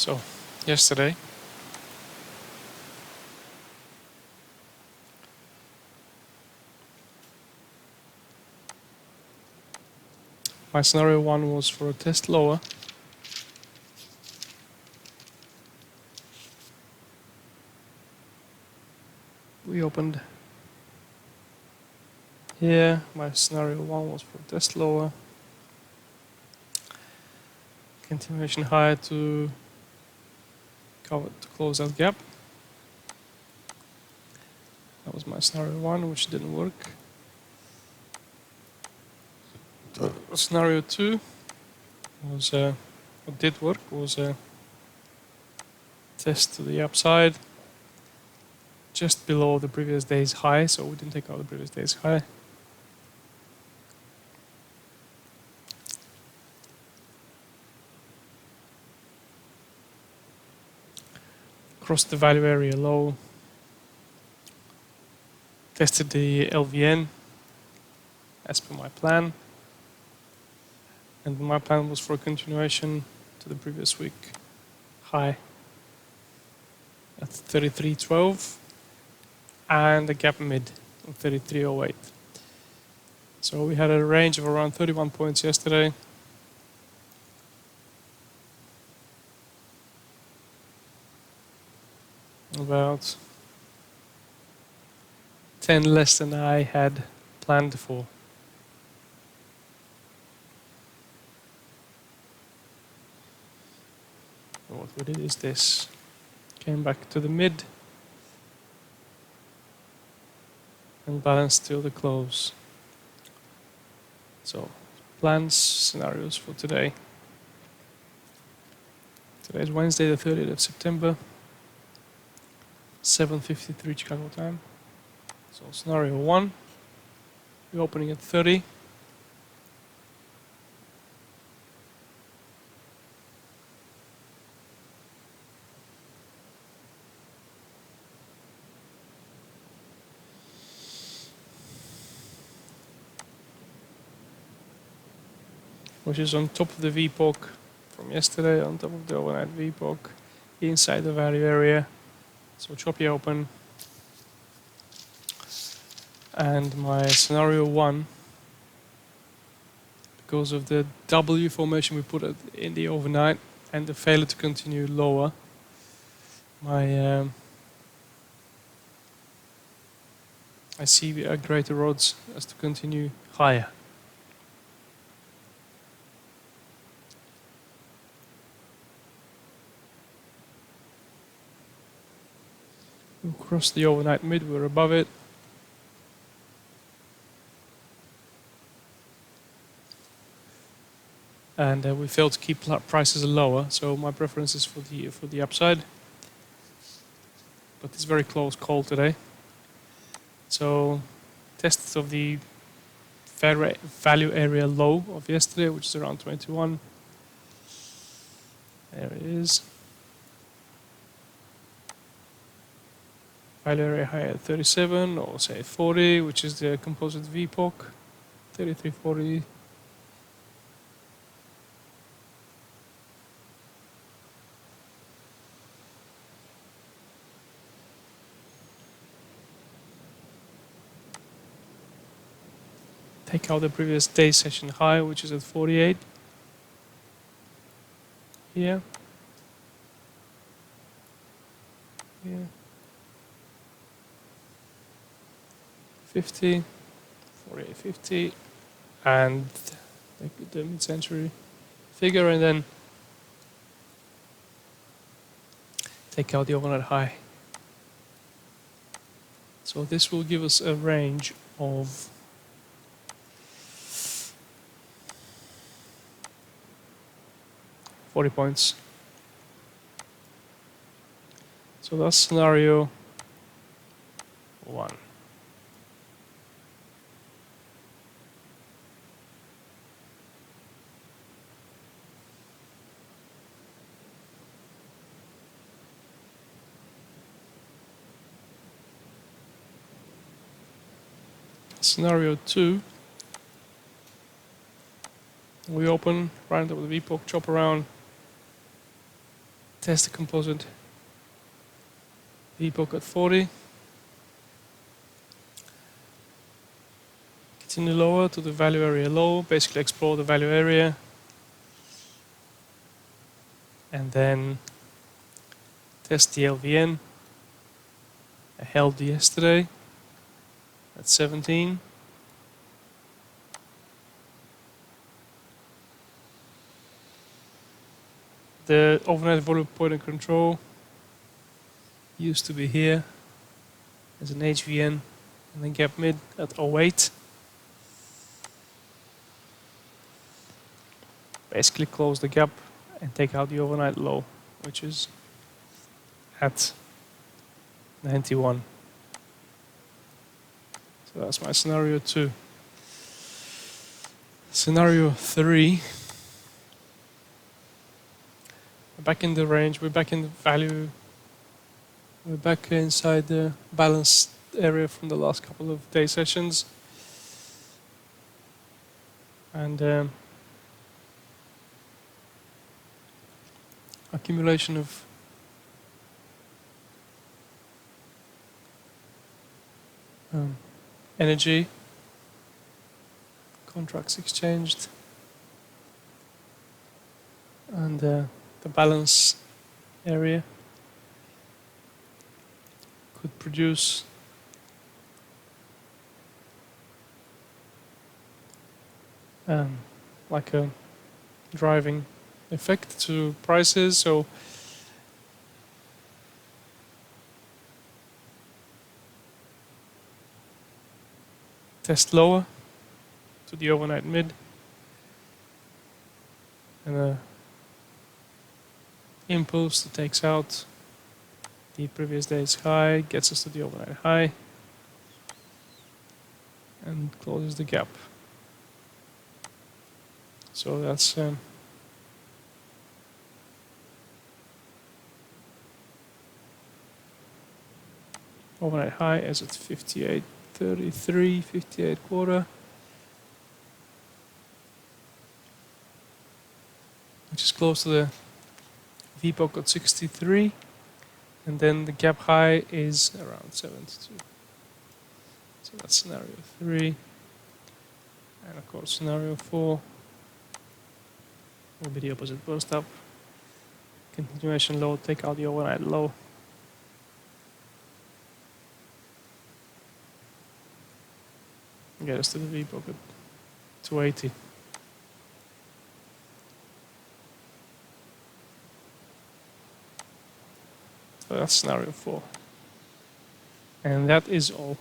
So, yesterday, my scenario 1 was for a test lower. We opened here. My scenario 1 was for a test lower. Continuation higher to close that gap. That was my scenario 1, which didn't work. Scenario 2 was what did work was a test to the upside, just below the previous day's high. So we didn't take out the previous day's high. Crossed the value area low. Tested the LVN as per my plan. And my plan was for a continuation to the previous week high at 33.12 and a gap mid of 33.08. So we had a range of around 31 points yesterday. About 10 less than I had planned for. And what we did is this. Came back to the mid and balanced till the close. So, plans, scenarios for today. Today is Wednesday, the 30th of September, 7:53 Chicago time. So, scenario 1, we're opening at 30. Which is on top of the VPOC from yesterday, on top of the overnight VPOC, inside the value area. So choppy open. And my scenario 1, because of the W formation we put in the overnight and the failure to continue lower, I see a greater odds as to continue higher. We crossed the overnight mid, we're above it. And we failed to keep prices lower, so my preference is for the upside. But it's very close call today. So, tests of the value area low of yesterday, which is around 21. There it is. Value area high at 37, or say 40, which is the composite VPOC, 33.40. Take out the previous day session high, which is at 48. Here. Here. 50. 48.50. And the mid-century figure, and then take out the overnight high. So this will give us a range of 40 points. So that's scenario 1. Scenario 2, we open right up with the VPOC, chop around, Test the composite VPOC at 40. Continue lower to the value area low, basically explore the value area. And then test the LVN. I held yesterday at 17. The overnight volume point of control used to be here as an HVN and then gap mid at 08. Basically close the gap and take out the overnight low, which is at 91. So that's my scenario 2. Scenario 3. We're back in the range, we're back in the value, we're back inside the balanced area from the last couple of day sessions. And accumulation of energy, contracts exchanged, and the balance area could produce like a driving effect to prices. So test lower to the overnight mid and a impulse that takes out the previous day's high, gets us to the overnight high and closes the gap. So that's overnight high is at 58.33, 58 quarter, which is close to the VPOC at 63, and then the gap high is around 72. So that's scenario 3, and of course scenario 4 will be the opposite burst up. Continuation low, take out the overnight low. Get us to the VPOC at 280. So that's scenario 4. And that is all.